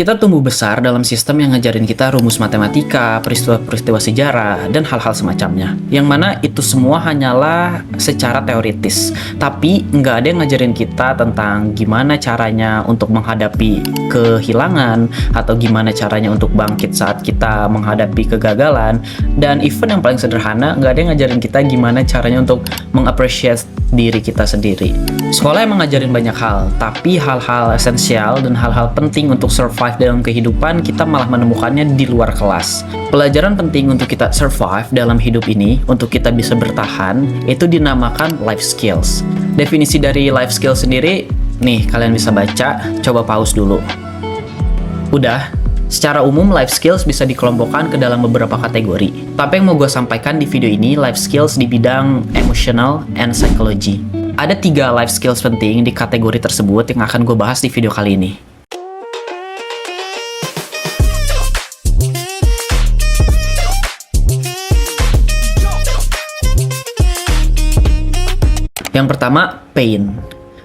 Kita tumbuh besar dalam sistem yang ngajarin kita rumus matematika, peristiwa-peristiwa sejarah, dan hal-hal semacamnya. Yang mana itu semua hanyalah secara teoritis. Tapi nggak ada yang ngajarin kita tentang gimana caranya untuk menghadapi kehilangan, atau gimana caranya untuk bangkit saat kita menghadapi kegagalan. Dan even yang paling sederhana, nggak ada yang ngajarin kita gimana caranya untuk mengapresiasi diri kita sendiri. Sekolah emang ngajarin banyak hal, tapi hal-hal esensial dan hal-hal penting untuk survive dalam kehidupan kita malah menemukannya di luar kelas. Pelajaran penting untuk kita survive dalam hidup ini, untuk kita bisa bertahan, itu dinamakan life skills. Definisi dari life skills sendiri, nih kalian bisa baca, coba pause dulu. Udah? Secara umum, life skills bisa dikelompokkan ke dalam beberapa kategori. Tapi yang mau gue sampaikan di video ini, life skills di bidang emotional and psychology. Ada 3 life skills penting di kategori tersebut yang akan gue bahas di video kali ini. Yang pertama, pain.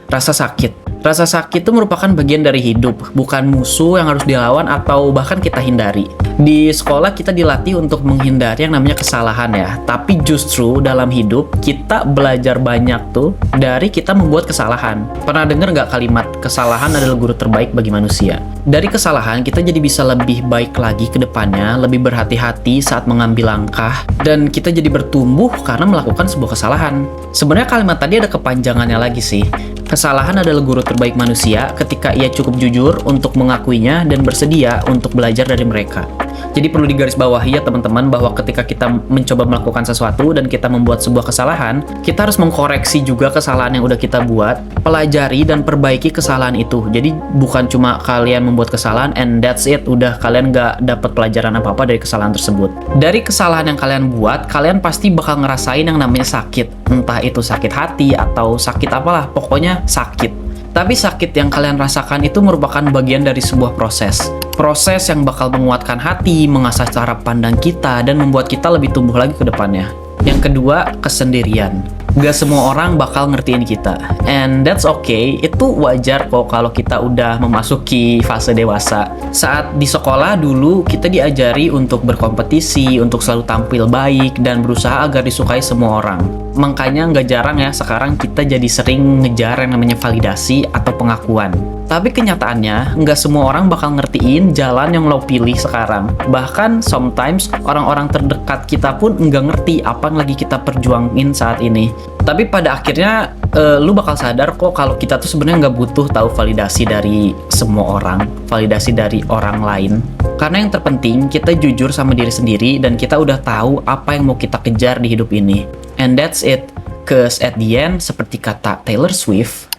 Rasa sakit. Rasa sakit itu merupakan bagian dari hidup, bukan musuh yang harus dilawan atau bahkan kita hindari. Di sekolah kita dilatih untuk menghindari yang namanya kesalahan ya, tapi justru dalam hidup kita belajar banyak tuh dari kita membuat kesalahan. Pernah dengar nggak kalimat kesalahan adalah guru terbaik bagi manusia? Dari kesalahan kita jadi bisa lebih baik lagi ke depannya, lebih berhati-hati saat mengambil langkah, dan kita jadi bertumbuh karena melakukan sebuah kesalahan. Sebenarnya kalimat tadi ada kepanjangannya lagi sih. Kesalahan adalah guru terbaik manusia ketika ia cukup jujur untuk mengakuinya dan bersedia untuk belajar dari mereka. Jadi perlu digarisbawahi ya teman-teman, bahwa ketika kita mencoba melakukan sesuatu dan kita membuat sebuah kesalahan, kita harus mengkoreksi juga kesalahan yang udah kita buat, pelajari dan perbaiki kesalahan itu. Jadi bukan cuma kalian membuat kesalahan and that's it, udah kalian nggak dapat pelajaran apa-apa dari kesalahan tersebut. Dari kesalahan yang kalian buat, kalian pasti bakal ngerasain yang namanya sakit. Entah itu sakit hati atau sakit apalah, pokoknya sakit. Tapi sakit yang kalian rasakan itu merupakan bagian dari sebuah proses. Proses yang bakal menguatkan hati, mengasah cara pandang kita, dan membuat kita lebih tumbuh lagi ke depannya. Yang kedua, kesendirian. Gak semua orang bakal ngertiin kita. And that's okay, itu wajar kok kalau kita udah memasuki fase dewasa. Saat di sekolah dulu, kita diajari untuk berkompetisi, untuk selalu tampil baik, dan berusaha agar disukai semua orang. Makanya nggak jarang ya sekarang kita jadi sering ngejar yang namanya validasi atau pengakuan. Tapi kenyataannya, nggak semua orang bakal ngertiin jalan yang lo pilih sekarang. Bahkan sometimes orang-orang terdekat kita pun nggak ngerti apa yang lagi kita perjuangin saat ini. Tapi pada akhirnya lu bakal sadar kok kalau kita tuh sebenarnya nggak butuh tahu validasi dari semua orang, validasi dari orang lain. Karena yang terpenting kita jujur sama diri sendiri dan kita udah tahu apa yang mau kita kejar di hidup ini. And that's it. Cause at the end, seperti kata Taylor Swift,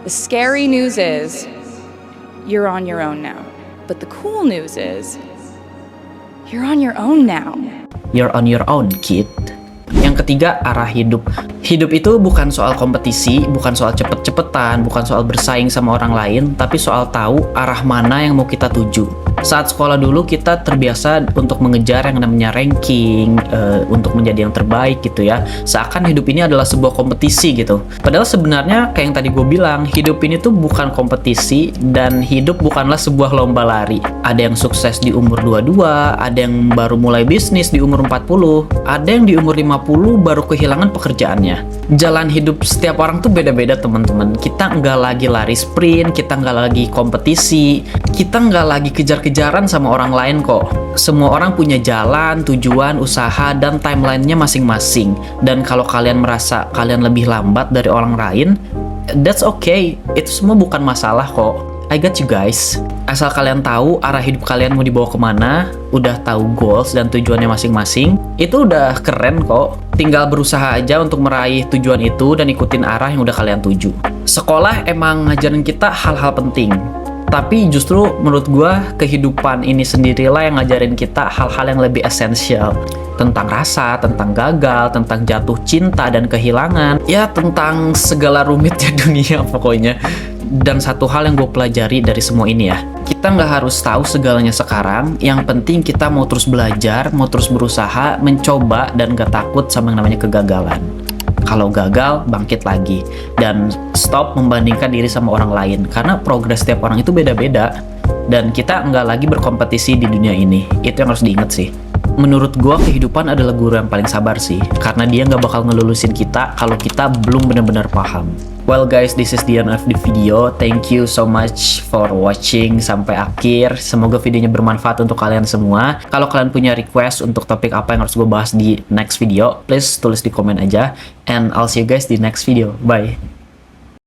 the scary news is you're on your own now. But the cool news is you're on your own now. You're on your own, kid. Yang ketiga, arah hidup. Hidup itu bukan soal kompetisi, bukan soal cepet-cepetan, bukan soal bersaing sama orang lain, tapi soal tahu arah mana yang mau kita tuju. Saat sekolah dulu kita terbiasa untuk mengejar yang namanya ranking, untuk menjadi yang terbaik gitu ya. Seakan hidup ini adalah sebuah kompetisi gitu. Padahal sebenarnya kayak yang tadi gue bilang, hidup ini tuh bukan kompetisi dan hidup bukanlah sebuah lomba lari. Ada yang sukses di umur 22, ada yang baru mulai bisnis di umur 40, ada yang di umur 50 baru kehilangan pekerjaannya. Jalan hidup setiap orang tuh beda-beda teman-teman. Kita nggak lagi lari sprint, kita nggak lagi kompetisi, kita nggak lagi kejar-kejaran sama orang lain kok. Semua orang punya jalan, tujuan, usaha, dan timelinenya masing-masing. Dan kalau kalian merasa kalian lebih lambat dari orang lain, that's okay. Itu semua bukan masalah kok. I got you guys. Asal kalian tahu arah hidup kalian mau dibawa kemana, udah tahu goals dan tujuannya masing-masing, itu udah keren kok. Tinggal berusaha aja untuk meraih tujuan itu dan ikutin arah yang udah kalian tuju. Sekolah emang ngajarin kita hal-hal penting. Tapi justru menurut gua kehidupan ini sendirilah yang ngajarin kita hal-hal yang lebih esensial. Tentang rasa, tentang gagal, tentang jatuh cinta dan kehilangan. Ya tentang segala rumitnya dunia pokoknya. Dan satu hal yang gue pelajari dari semua ini ya, kita nggak harus tahu segalanya sekarang. Yang penting kita mau terus belajar, mau terus berusaha, mencoba, dan gak takut sama yang namanya kegagalan. Kalau gagal, bangkit lagi. Dan stop membandingkan diri sama orang lain. Karena progres setiap orang itu beda-beda. Dan kita nggak lagi berkompetisi di dunia ini. Itu yang harus diingat sih. Menurut gua kehidupan adalah guru yang paling sabar sih, karena dia nggak bakal ngelulusin kita kalau kita belum benar-benar paham. Well guys, this is the end of the video. Thank you so much for watching sampai akhir. Semoga videonya bermanfaat untuk kalian semua. Kalau kalian punya request untuk topik apa yang harus gue bahas di next video, please tulis di komen aja. And I'll see you guys di next video. Bye.